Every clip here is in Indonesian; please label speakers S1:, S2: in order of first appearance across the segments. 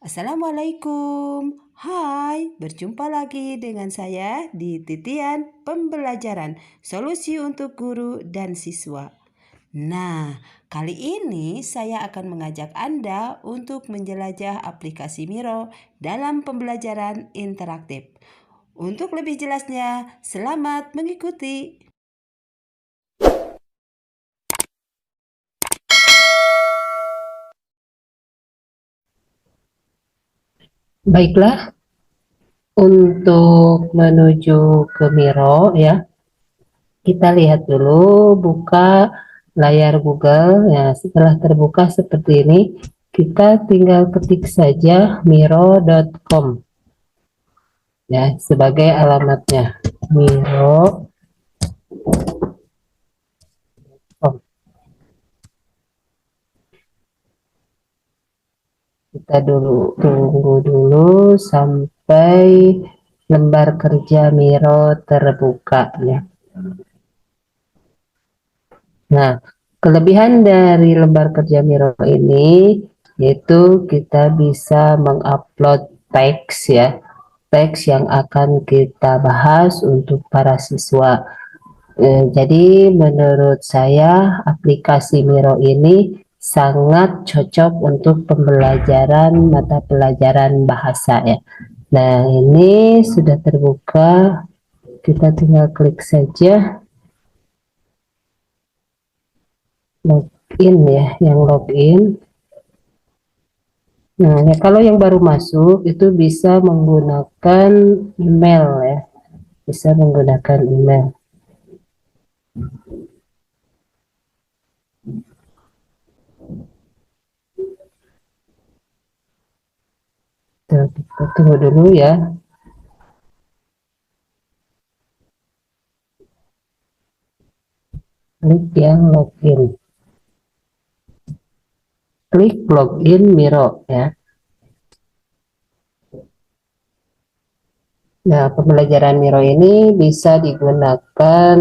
S1: Assalamualaikum. Hai, berjumpa lagi dengan saya di Titian Pembelajaran, solusi untuk guru dan siswa. Nah, kali ini saya akan mengajak Anda untuk menjelajah aplikasi Miro dalam pembelajaran interaktif. Untuk lebih jelasnya, selamat mengikuti.
S2: Baiklah, untuk menuju ke Miro ya, kita lihat dulu, buka layar Google ya. Setelah terbuka seperti ini, kita tinggal ketik saja miro.com ya sebagai alamatnya. Miro.com. Kita tunggu dulu sampai lembar kerja Miro terbuka ya. Nah, kelebihan dari lembar kerja Miro ini yaitu kita bisa mengupload teks ya, teks yang akan kita bahas untuk para siswa. Jadi menurut saya aplikasi Miro ini sangat cocok untuk pembelajaran mata pelajaran bahasa ya. Nah, ini sudah terbuka, kita tinggal klik saja login ya, yang login. Nah, ya, kalau yang baru masuk itu bisa menggunakan email ya, bisa menggunakan email. Kita tunggu dulu ya. Klik yang login. Klik login Miro ya. Nah, pembelajaran Miro ini bisa digunakan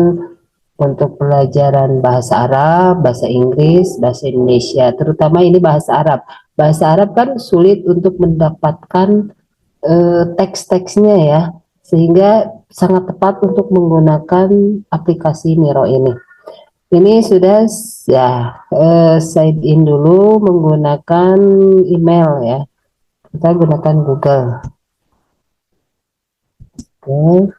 S2: untuk pelajaran bahasa Arab, bahasa Inggris, bahasa Indonesia, terutama ini bahasa Arab. Bahasa Arab kan sulit untuk mendapatkan teks-teksnya ya, sehingga sangat tepat untuk menggunakan aplikasi Miro ini. Ini sudah ya, sign in dulu menggunakan email ya. Kita gunakan Google. Oke.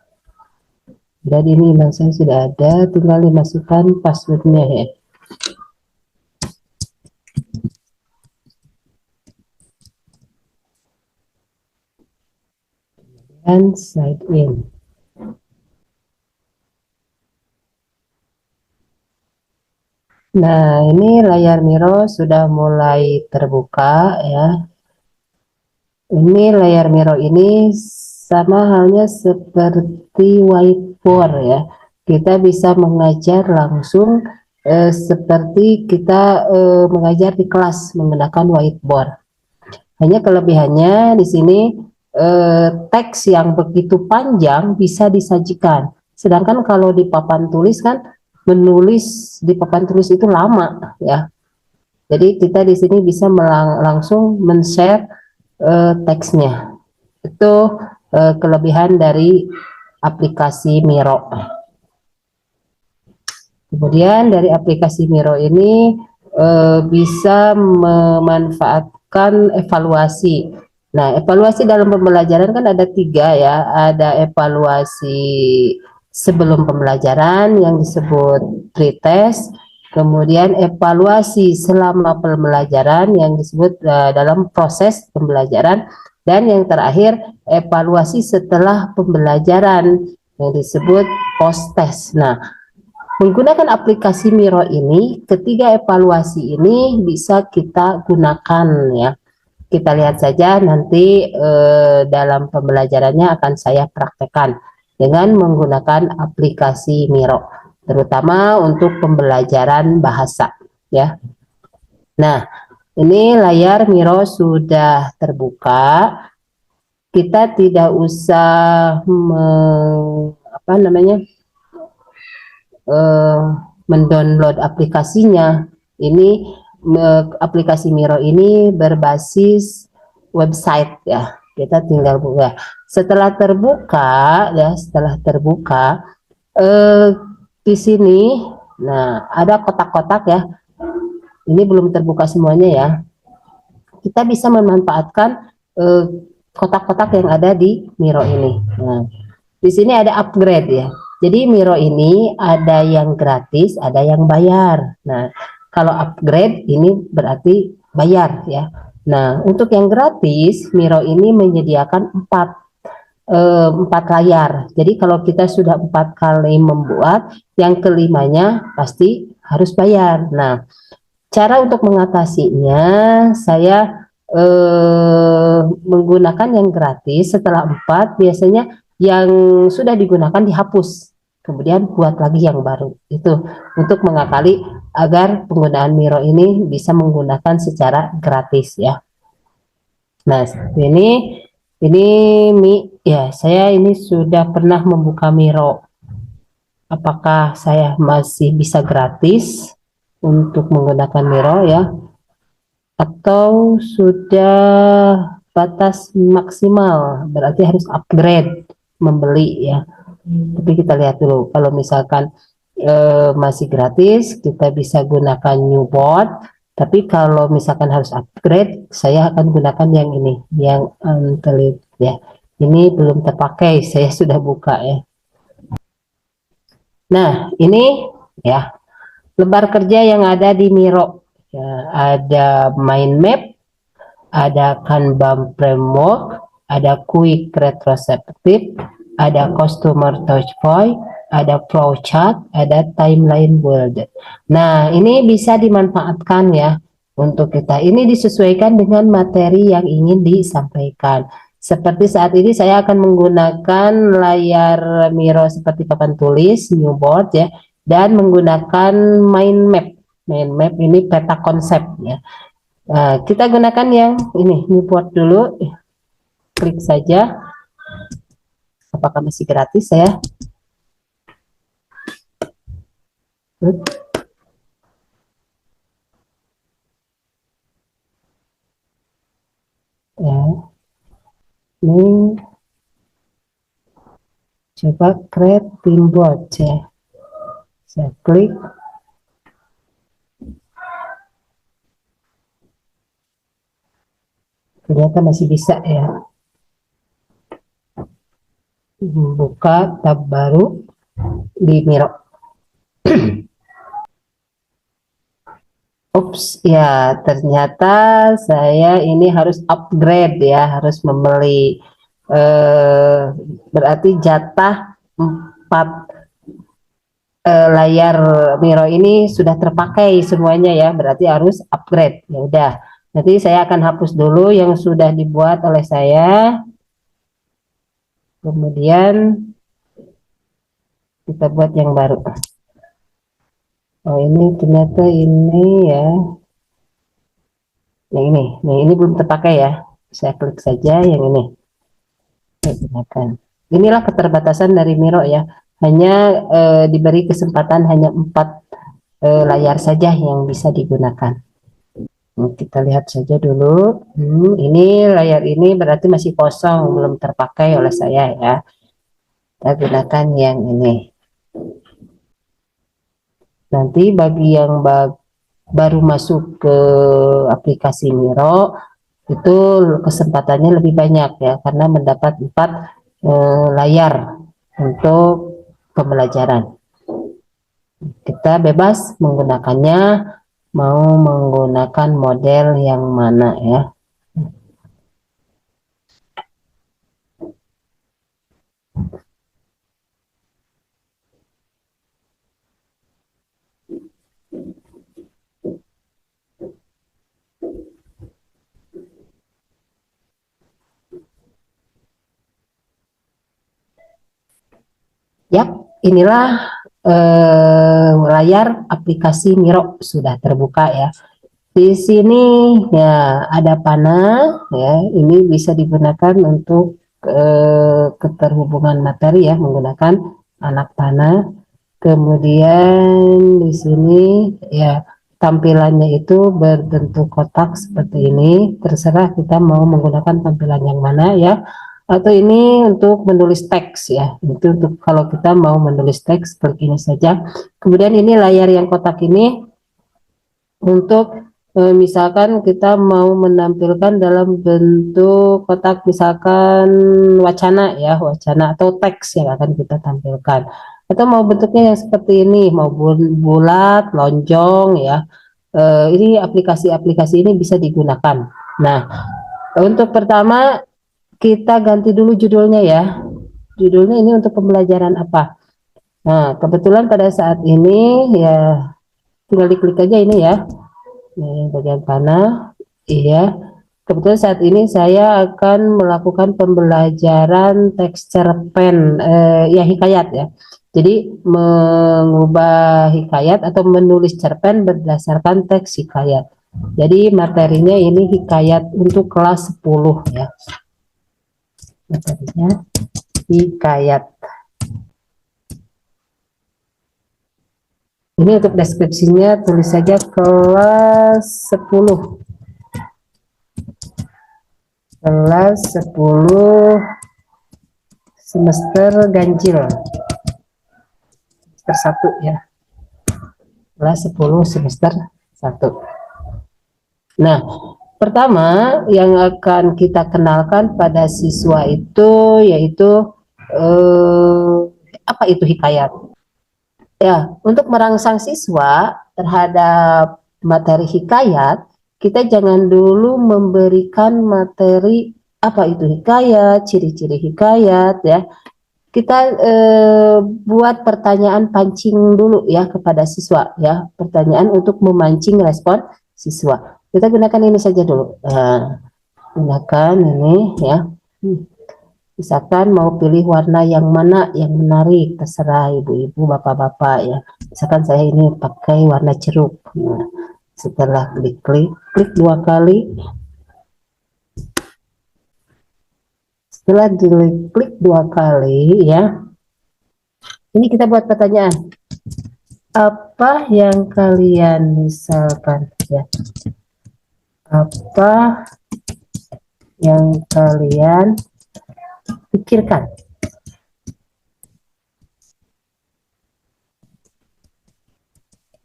S2: Dan ini email saya sudah ada, tinggal dimasukkan passwordnya ya. Dan sign in. Nah, ini layar Miro sudah mulai terbuka ya. Ini layar Miro ini sama halnya seperti whiteboard ya. Kita bisa mengajar langsung seperti kita mengajar di kelas menggunakan whiteboard. Hanya kelebihannya di sini teks yang begitu panjang bisa disajikan. Sedangkan kalau di papan tulis kan menulis di papan tulis itu lama ya. Jadi kita di sini bisa langsung men-share teksnya. Itu kelebihan dari aplikasi Miro. Kemudian dari aplikasi Miro ini bisa memanfaatkan evaluasi. Nah, evaluasi dalam pembelajaran kan ada 3 ya. Ada evaluasi sebelum pembelajaran yang disebut pretest, kemudian evaluasi selama pembelajaran yang disebut dalam proses pembelajaran, dan yang terakhir evaluasi setelah pembelajaran yang disebut post test. Nah, menggunakan aplikasi Miro ini, ketiga evaluasi ini bisa kita gunakan ya. Kita lihat saja nanti dalam pembelajarannya akan saya praktekkan dengan menggunakan aplikasi Miro, terutama untuk pembelajaran bahasa ya. Nah, ini layar Miro sudah terbuka. Kita tidak usah mendownload aplikasinya. Ini aplikasi Miro ini berbasis website ya. Kita tinggal buka. Setelah terbuka ya, di sini, nah ada kotak-kotak ya. Ini belum terbuka semuanya ya. Kita bisa memanfaatkan kotak-kotak yang ada di Miro ini. Nah, di sini ada upgrade ya. Jadi Miro ini ada yang gratis, ada yang bayar. Nah, kalau upgrade ini berarti bayar ya. Nah, untuk yang gratis, Miro ini menyediakan empat layar. Jadi kalau kita sudah 4 kali membuat, yang kelimanya pasti harus bayar. Nah, cara untuk mengatasinya, saya menggunakan yang gratis. Setelah 4, biasanya yang sudah digunakan dihapus, kemudian buat lagi yang baru. Itu untuk mengakali agar penggunaan Miro ini bisa menggunakan secara gratis ya. Nah, ini ya, saya ini sudah pernah membuka Miro. Apakah saya masih bisa gratis untuk menggunakan Miro ya, atau sudah batas maksimal, berarti harus upgrade, membeli ya. Tapi kita lihat dulu, kalau misalkan masih gratis, kita bisa gunakan new board. Tapi kalau misalkan harus upgrade, saya akan gunakan yang ini, yang untelip ya. Ini belum terpakai, saya sudah buka ya. Nah, ini ya lembar kerja yang ada di Miro. Ya, ada mind map, ada Kanban framework, ada quick retrospective, ada customer touch point, ada flowchart, ada timeline build. Nah, ini bisa dimanfaatkan ya untuk kita. Ini disesuaikan dengan materi yang ingin disampaikan. Seperti saat ini saya akan menggunakan layar Miro seperti papan tulis, new board ya, dan menggunakan mind map. Mind map ini peta konsep ya. Nah, kita gunakan yang ini, new board dulu. Klik saja. Apakah masih gratis ya? Ya. Ini coba create theme board ya. Saya klik. Ternyata masih bisa ya. Buka tab baru di Miro. Ups, ya ternyata saya ini harus upgrade ya, harus membeli berarti jatah 4 layar Miro ini sudah terpakai semuanya ya, berarti harus upgrade. Ya udah, nanti saya akan hapus dulu yang sudah dibuat oleh saya, kemudian kita buat yang baru. Oh, ini ternyata ini ya, yang ini belum terpakai ya, saya klik saja yang ini. Inilah keterbatasan dari Miro ya, hanya diberi kesempatan hanya 4 layar saja yang bisa digunakan. Kita lihat saja dulu. Ini layar ini berarti masih kosong, belum terpakai oleh saya ya. Kita gunakan yang ini. Nanti bagi yang baru masuk ke aplikasi Miro, itu kesempatannya lebih banyak ya, karena mendapat 4 layar untuk pembelajaran. Kita bebas menggunakannya, mau menggunakan model yang mana ya. Yap, inilah layar aplikasi Miro sudah terbuka ya. Di sini ya ada panah ya, ini bisa digunakan untuk keterhubungan materi ya, menggunakan anak panah. Kemudian di sini ya tampilannya itu berbentuk kotak seperti ini. Terserah kita mau menggunakan tampilan yang mana ya. Atau ini untuk menulis teks ya. Itu untuk kalau kita mau menulis teks seperti ini saja. Kemudian ini layar yang kotak ini untuk misalkan kita mau menampilkan dalam bentuk kotak, misalkan wacana ya, wacana atau teks yang akan kita tampilkan, atau mau bentuknya yang seperti ini, mau bulat, lonjong ya. Ini aplikasi-aplikasi ini bisa digunakan. Nah, untuk pertama kita ganti dulu judulnya ya. Judulnya ini untuk pembelajaran apa? Nah, kebetulan pada saat ini ya tinggal diklik aja ini ya. Ini bagian panah, iya. Kebetulan saat ini saya akan melakukan pembelajaran teks cerpen, ya hikayat ya. Jadi mengubah hikayat atau menulis cerpen berdasarkan teks hikayat. Jadi materinya ini hikayat untuk kelas 10 ya. Materinya hikayat. Ini untuk deskripsinya tulis saja kelas 10. Kelas 10 semester ganjil. Semester 1 ya. Kelas 10 semester 1. Nah, pertama yang akan kita kenalkan pada siswa itu yaitu apa itu hikayat. Ya, untuk merangsang siswa terhadap materi hikayat, kita jangan dulu memberikan materi apa itu hikayat, ciri-ciri hikayat ya. Kita buat pertanyaan pancing dulu ya kepada siswa ya, pertanyaan untuk memancing respon siswa. Kita gunakan ini saja dulu. Nah, gunakan ini ya. Misalkan mau pilih warna yang mana yang menarik, terserah ibu-ibu, bapak-bapak ya. Misalkan saya ini pakai warna jeruk. Nah, setelah klik dua kali. Setelah diklik dua kali ya, ini kita buat pertanyaan. Apa yang kalian misalkan ya? Apa yang kalian pikirkan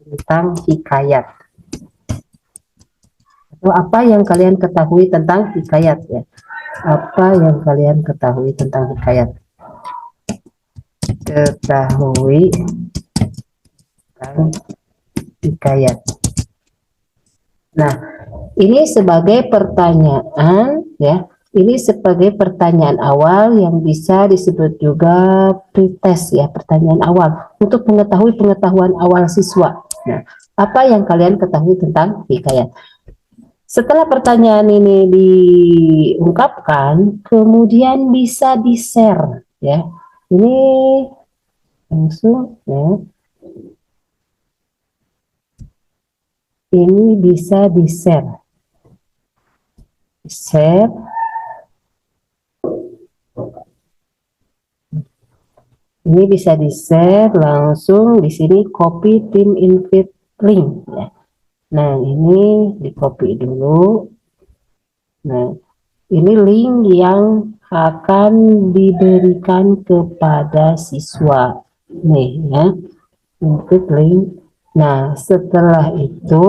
S2: tentang hikayat? Atau apa yang kalian ketahui tentang hikayat ya? Apa yang kalian ketahui tentang hikayat? Ketahui tentang hikayat. Nah, ini sebagai pertanyaan ya. Ini sebagai pertanyaan awal yang bisa disebut juga pretest ya, pertanyaan awal untuk mengetahui pengetahuan awal siswa. Nah, apa yang kalian ketahui tentang hikayat? Setelah pertanyaan ini diungkapkan, kemudian bisa di-share ya. Ini langsung ya. Ini bisa di-share. Share. Ini bisa di-share langsung di sini copy tim invite link ya. Nah, ini di-copy dulu. Nah, ini link yang akan diberikan kepada siswa. Nih ya. Invite link. Nah, setelah itu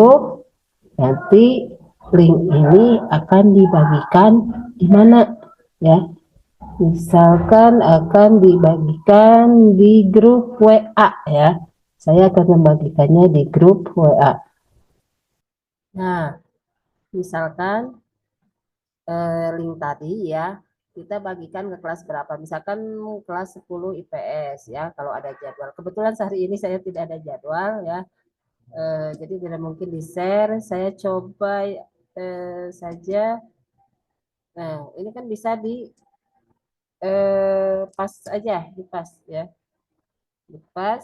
S2: nanti link ini akan dibagikan di mana ya. Misalkan akan dibagikan di grup WA ya. Saya akan membagikannya di grup WA. Nah, misalkan link tadi ya, kita bagikan ke kelas berapa. Misalkan kelas 10 IPS ya, kalau ada jadwal. Kebetulan sehari ini saya tidak ada jadwal ya. Jadi tidak mungkin di-share. Saya coba saja. Nah, ini kan bisa di pas aja, di pas ya. Di pas.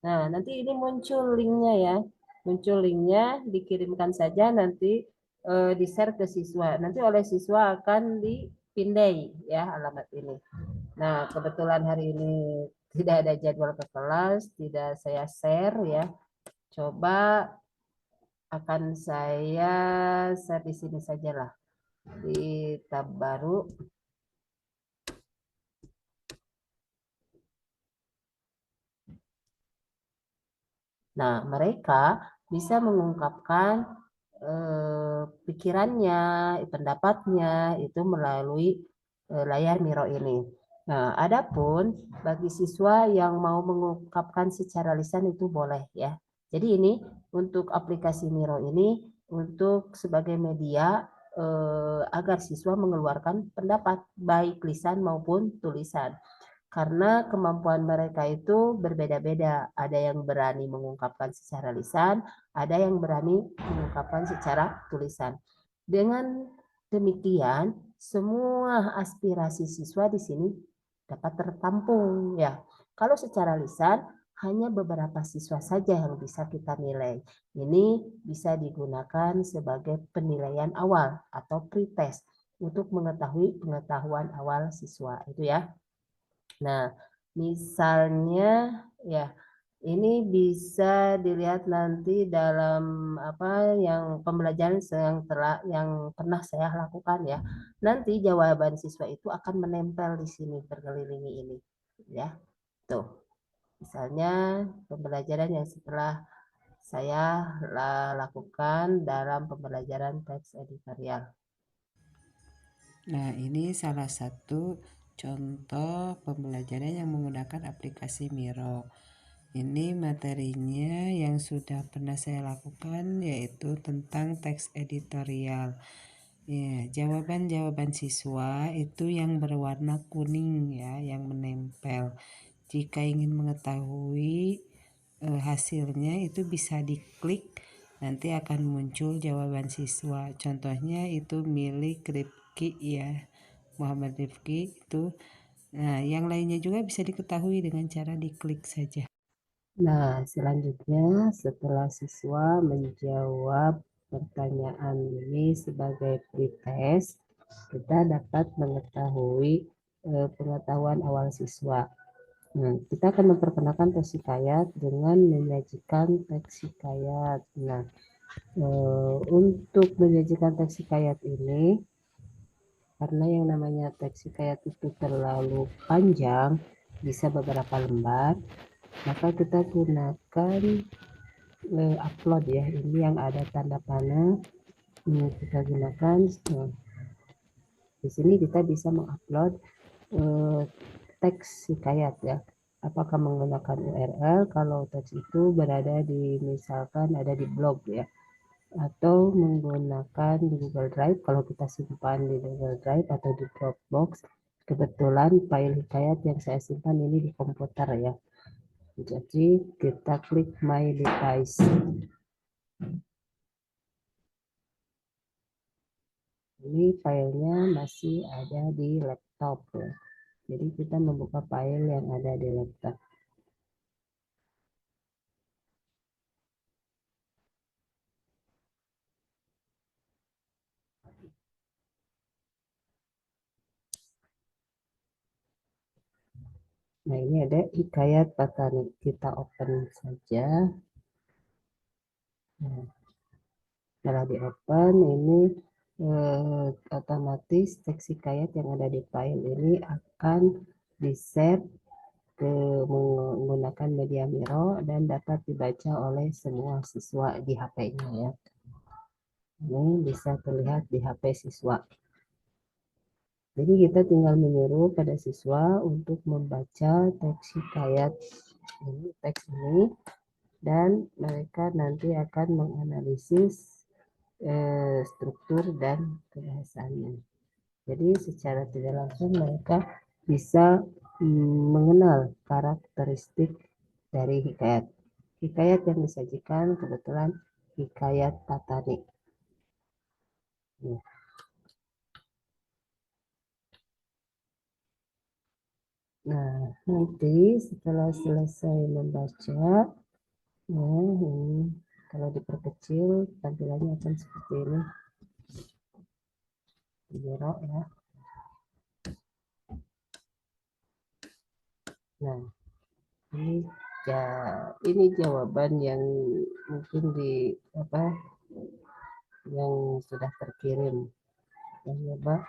S2: Nah, nanti ini muncul linknya ya. Muncul linknya, dikirimkan saja nanti di-share ke siswa. Nanti oleh siswa akan dipindai ya alamat ini. Nah, kebetulan hari ini tidak ada jadwal ke kelas, tidak saya share ya. Coba akan saya share di sini sajalah di tab baru. Nah, mereka bisa mengungkapkan pikirannya, pendapatnya itu melalui layar Miro ini. Nah, adapun bagi siswa yang mau mengungkapkan secara lisan itu boleh ya. Jadi ini untuk aplikasi Miro ini untuk sebagai media agar siswa mengeluarkan pendapat baik lisan maupun tulisan. Karena kemampuan mereka itu berbeda-beda. Ada yang berani mengungkapkan secara lisan, ada yang berani mengungkapkan secara tulisan. Dengan demikian, semua aspirasi siswa di sini dapat tertampung ya. Kalau secara lisan hanya beberapa siswa saja yang bisa kita nilai. Ini bisa digunakan sebagai penilaian awal atau pretest untuk mengetahui pengetahuan awal siswa itu ya. Nah, misalnya ya ini bisa dilihat nanti dalam apa yang pembelajaran yang pernah saya lakukan ya. Nanti jawaban siswa itu akan menempel di sini berkelilingi ini ya. Tuh, misalnya pembelajaran yang setelah saya lakukan dalam pembelajaran teks editorial.
S1: Nah, ini salah satu contoh pembelajaran yang menggunakan aplikasi Miro. Ini materinya yang sudah pernah saya lakukan, yaitu tentang teks editorial. Ya, jawaban-jawaban siswa itu yang berwarna kuning ya, yang menempel. Jika ingin mengetahui hasilnya itu bisa diklik, nanti akan muncul jawaban siswa. Contohnya itu milik Rifki ya, Muhammad Rifki itu. Nah, yang lainnya juga bisa diketahui dengan cara diklik saja.
S2: Nah, selanjutnya setelah siswa menjawab pertanyaan ini sebagai pretest, kita dapat mengetahui pengetahuan awal siswa. Nah, kita akan memperkenalkan teks hikayat dengan menyajikan teks hikayat. Nah, untuk menyajikan teks hikayat ini, karena yang namanya teks hikayat itu terlalu panjang, bisa beberapa lembar, maka kita gunakan upload ya, ini yang ada tanda panah. Ini kita gunakan. Di sini kita bisa mengupload teks hikayat ya, apakah menggunakan URL kalau teks itu berada di misalkan ada di blog ya, atau menggunakan di Google Drive kalau kita simpan di Google Drive atau di Dropbox. Kebetulan file hikayat yang saya simpan ini di komputer ya, jadi kita klik my device. Ini filenya masih ada di laptop ya. Jadi kita membuka file yang ada di laptop. Nah, ini ada hikayat Patani. Kita open saja. Nah, setelah di open ini otomatis teks hikayat yang ada di file ini akan di-share ke menggunakan media Miro dan dapat dibaca oleh semua siswa di HP-nya ya. Ini bisa terlihat di HP siswa. Jadi kita tinggal menyuruh pada siswa untuk membaca teks hikayat ini, teks ini, dan mereka nanti akan menganalisis struktur dan kebahasaannya. Jadi secara tidak langsung mereka bisa mengenal karakteristik dari hikayat. Hikayat yang disajikan kebetulan hikayat Patani. Nah, nanti setelah selesai membaca, nah ini kalau diperkecil tampilannya akan seperti ini, dijerok ya. Nah, ini ini jawaban yang mungkin di apa yang sudah terkirim. Dan coba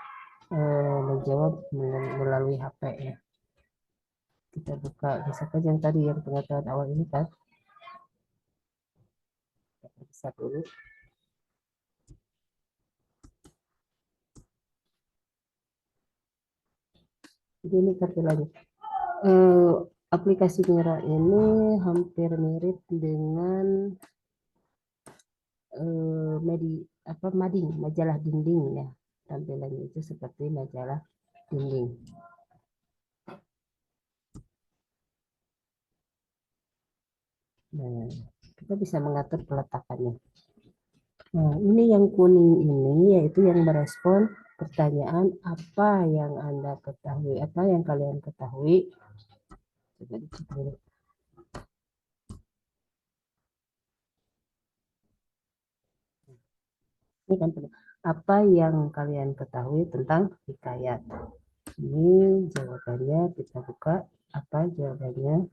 S2: menjawab melalui HP ya. Kita buka misalkan yang tadi yang pengetahuan awal ini kan, kita bisa dulu. Jadi ini tampilannya. Eh, aplikasi Miro ini hampir mirip dengan mading, majalah dinding ya. Tampilannya itu seperti majalah dinding. Nah, kita bisa mengatur peletakannya. Nah, ini yang kuning ini yaitu yang merespon pertanyaan apa yang Anda ketahui, apa yang kalian ketahui. Coba dicek dulu. Ini kan apa yang kalian ketahui tentang hikayat. Ini jawabannya, kita buka apa jawabannya.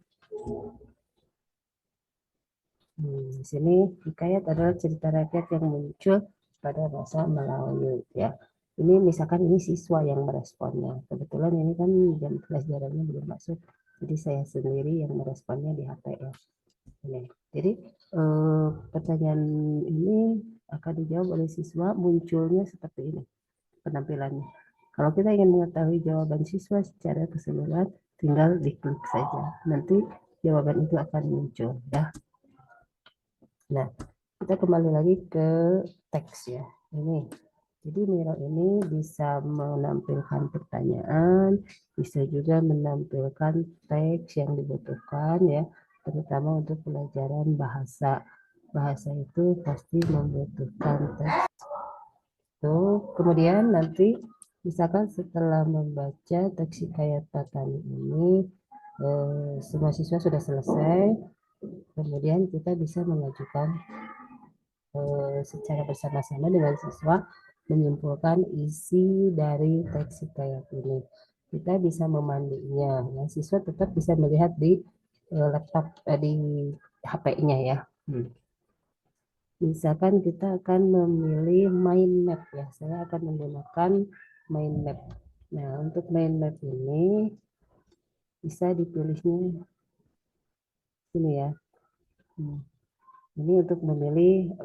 S2: Di sini hikayat adalah cerita rakyat yang muncul pada bahasa Melayu ya. Ini misalkan ini siswa yang meresponnya. Kebetulan ini kan jam pelajarannya belum masuk, jadi saya sendiri yang meresponnya di HP ya. Ini. Jadi pertanyaan ini akan dijawab oleh siswa, munculnya seperti ini penampilannya. Kalau kita ingin mengetahui jawaban siswa secara keseluruhan, tinggal diklik saja. Nanti jawaban itu akan muncul ya. Nah, kita kembali lagi ke teks ya. Ini. Jadi Miro ini bisa menampilkan pertanyaan, bisa juga menampilkan teks yang dibutuhkan ya, terutama untuk pelajaran bahasa. Bahasa itu pasti membutuhkan teks. Tuh, kemudian nanti misalkan setelah membaca teks hikayat Patani ini, semua siswa sudah selesai, kemudian kita bisa mengajukan secara bersama-sama dengan siswa menyimpulkan isi dari teks hikayat ini. Kita bisa memandunya, ya. Siswa tetap bisa melihat di laptop di HP-nya ya. Misalkan kita akan memilih mind map ya. Saya akan menggunakan mind map. Nah, untuk mind map ini bisa dipilihnya sini ya. Ini untuk memilih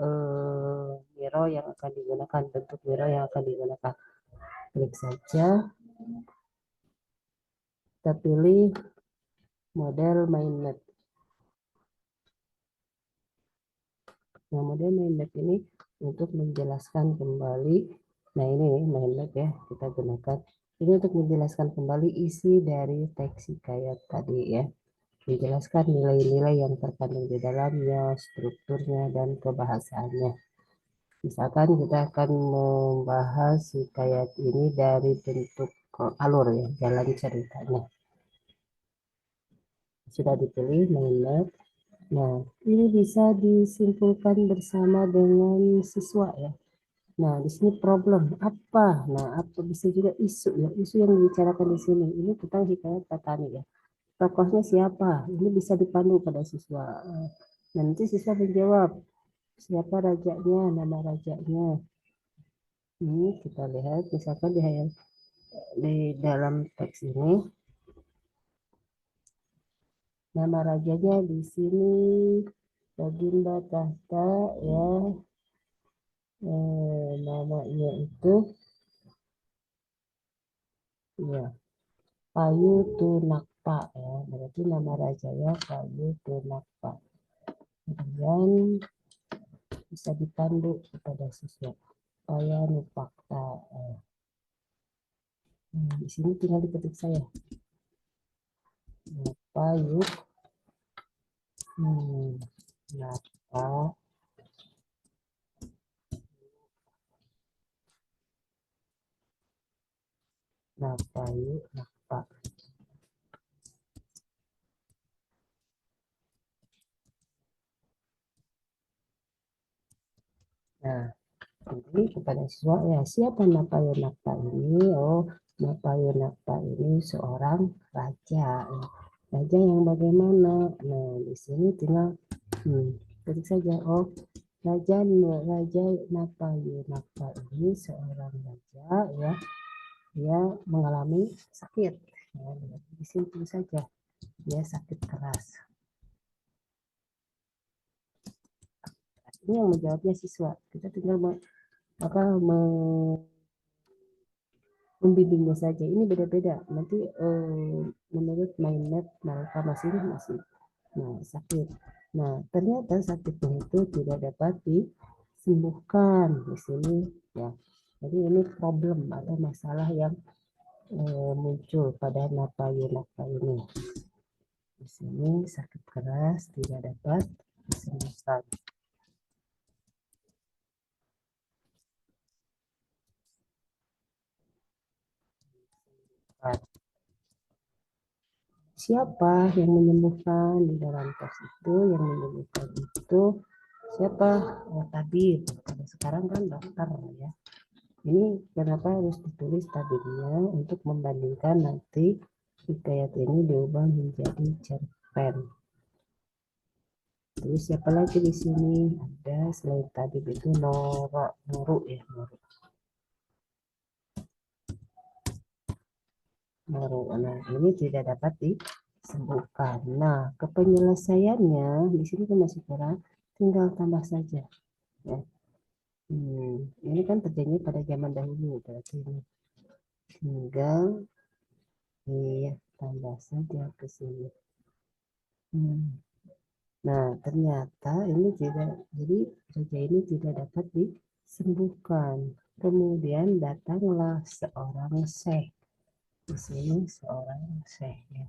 S2: Miro yang akan digunakan, bentuk Miro yang akan digunakan. Klik saja, kita pilih model mind map. Nah, model mind map ini untuk menjelaskan kembali. Nah, ini mind map ya, kita gunakan. Ini untuk menjelaskan kembali isi dari teks hikayat tadi ya. Dijelaskan nilai-nilai yang terkandung di dalamnya, strukturnya, dan kebahasaannya. Misalkan kita akan membahas hikayat ini dari bentuk alur ya, jalan ceritanya. Sudah dipilih mind map. Nah, ini bisa disimpulkan bersama dengan siswa ya. Nah, di sini problem apa? Nah, apa bisa juga isu ya. Isu yang dibicarakan di sini ini tentang hikayat Patani ya. Tokohnya siapa? Ini bisa dipandu pada siswa. Nanti siswa menjawab siapa rajanya, nama rajanya. Ini kita lihat misalkan di dalam teks ini nama rajanya di sini Baginda Tahta ya. Namanya itu ya Payu Tunakpa ya, berarti nama rajanya Payu Tunakpa. Kemudian bisa dipandu kepada siswa Payanupakta. Di sini tinggal diketik saya Payu Napa Napayu Napa. Nah, jadi kepada siswa ya siapa Napayunakta ini? Oh, Napayunakta ini seorang raja ya. Raja yang bagaimana? Nah, di sini tinggal ketik saja. Oh, Raja Napayunaka ini seorang raja ya, dia mengalami sakit. Ya, di situ saja dia sakit keras. Ini yang menjawabnya siswa. Kita tinggal membimbingnya saja. Ini beda-beda. Nanti menurut Mindmap mereka masih sakit. Nah, ternyata sakitnya itu tidak dapat disembuhkan di sini ya. Jadi ini problem atau masalah yang muncul pada Napayunaka ini. Di sini sakit keras tidak dapat disembuhkan. Siapa yang menyembuhkan di dalam teks itu? Yang menyembuhkan itu siapa? Tabib. Kalau sekarang kan dokter ya. Ini kenapa harus ditulis tabibnya untuk membandingkan nanti hikayat ini diubah menjadi cerpen. Terus siapa lagi di sini? Ada selain tabib itu Noro ya, Noro. Nah, ini tidak dapat disembuhkan. Nah, kepenyelesaiannya di sini kan masih kurang, tinggal tambah saja ya. Ini kan terjadi pada zaman dahulu, berarti ini tinggal iya tambah saja ke sini. Nah, ternyata ini tidak, jadi raja ini tidak dapat disembuhkan. Kemudian datanglah seorang syekh. Di sini seorang syekh ya.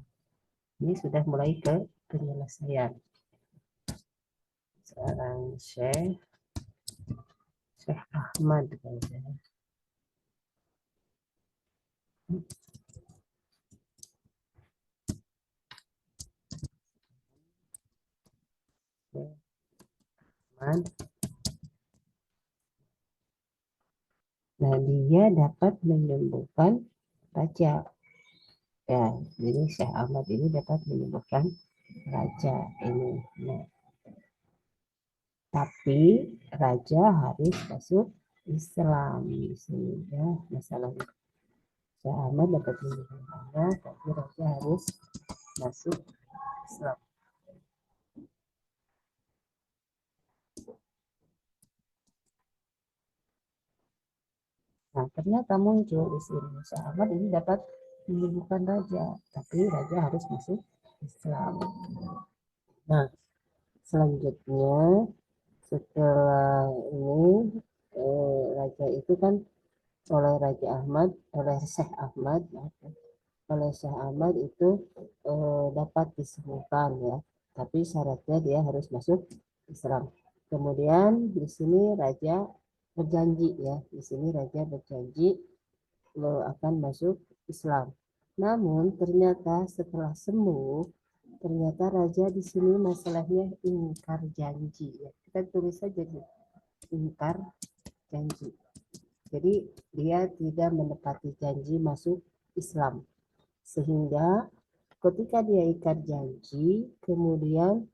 S2: Ini sudah mulai ke penyelesaian. Seorang syekh, Syekh Ahmad kayaknya. Ahmad. Nah, dia dapat menyembuhkan raja. Ya, jadi Syekh Ahmad ini dapat menyembuhkan raja ini. Nah, tapi raja harus masuk Islam di sini ya masalahnya. Syekh Ahmad dapat menyembuhkan raja, tapi raja harus masuk Islam. Nah, ternyata muncul di sini Syekh Ahmad ini dapat menyembuhkan raja, tapi raja harus masuk Islam. Nah, selanjutnya setelah ini raja itu kan oleh Raja Ahmad, oleh Syekh Ahmad, oleh Syekh Ahmad itu dapat disembuhkan ya, tapi syaratnya dia harus masuk Islam. Kemudian di sini raja berjanji ya, di sini raja berjanji akan masuk Islam. Namun ternyata setelah sembuh, ternyata raja di sini masalahnya ingkar janji ya. Kita tulis saja ingkar janji. Jadi dia tidak menepati janji masuk Islam. Sehingga ketika dia ikat janji, kemudian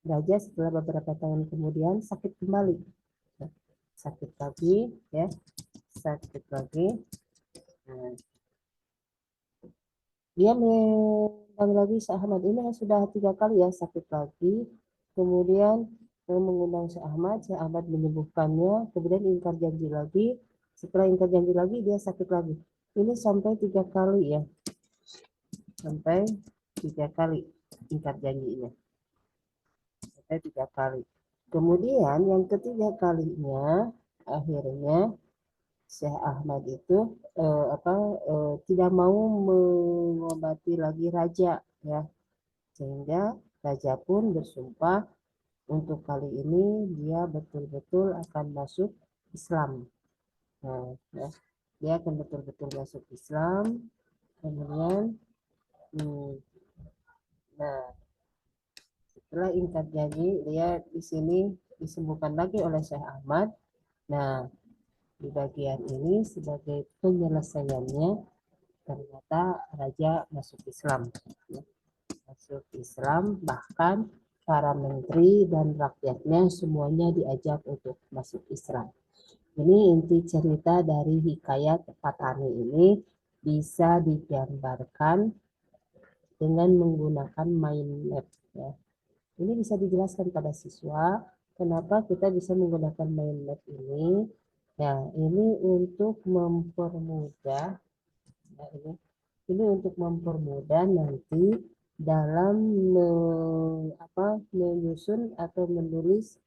S2: raja setelah beberapa tahun kemudian sakit kembali. Sakit lagi ya, sakit lagi. Nah, dia mengundang lagi Syekh Ahmad ini sudah 3 kali ya sakit lagi. Kemudian mengundang Syekh Ahmad menyembuhkannya, kemudian ingkar janji lagi. Setelah ingkar janji lagi dia sakit lagi. Ini sampai 3 kali ya, sampai 3 kali ingkar janjinya, sampai 3 kali. Kemudian yang ketiga kalinya akhirnya Syekh Ahmad itu tidak mau mengobati lagi raja ya, sehingga raja pun bersumpah untuk kali ini dia betul-betul akan masuk Islam. Nah, ya, dia akan betul-betul masuk Islam. Kemudian nah setelah ingkar janji dia di sini disembuhkan lagi oleh Syekh Ahmad. Nah, di bagian ini sebagai penyelesaiannya ternyata raja masuk Islam. Masuk Islam, bahkan para menteri dan rakyatnya semuanya diajak untuk masuk Islam. Ini inti cerita dari hikayat Patani ini bisa digambarkan dengan menggunakan mind map ya. Ini bisa dijelaskan pada siswa kenapa kita bisa menggunakan mind map ini. Ya, ini untuk mempermudah ya, ini untuk mempermudah nanti dalam menyusun atau menulis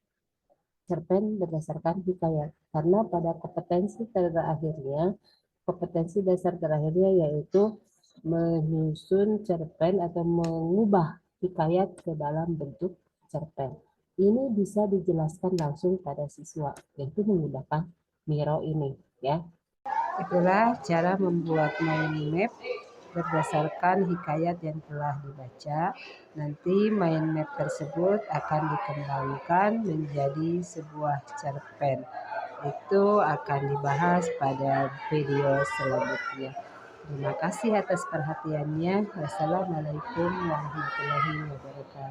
S2: cerpen berdasarkan hikayat. Karena pada kompetensi dasar terakhirnya yaitu menyusun cerpen atau mengubah hikayat ke dalam bentuk cerpen. Ini bisa dijelaskan langsung pada siswa, yaitu menggunakan Miro ini, ya. Itulah cara membuat mind map berdasarkan hikayat yang telah dibaca. Nanti mind map tersebut akan dikembangkan menjadi sebuah cerpen. Itu akan dibahas pada video selanjutnya. Terima kasih atas perhatiannya. Wassalamualaikum warahmatullahi wabarakatuh.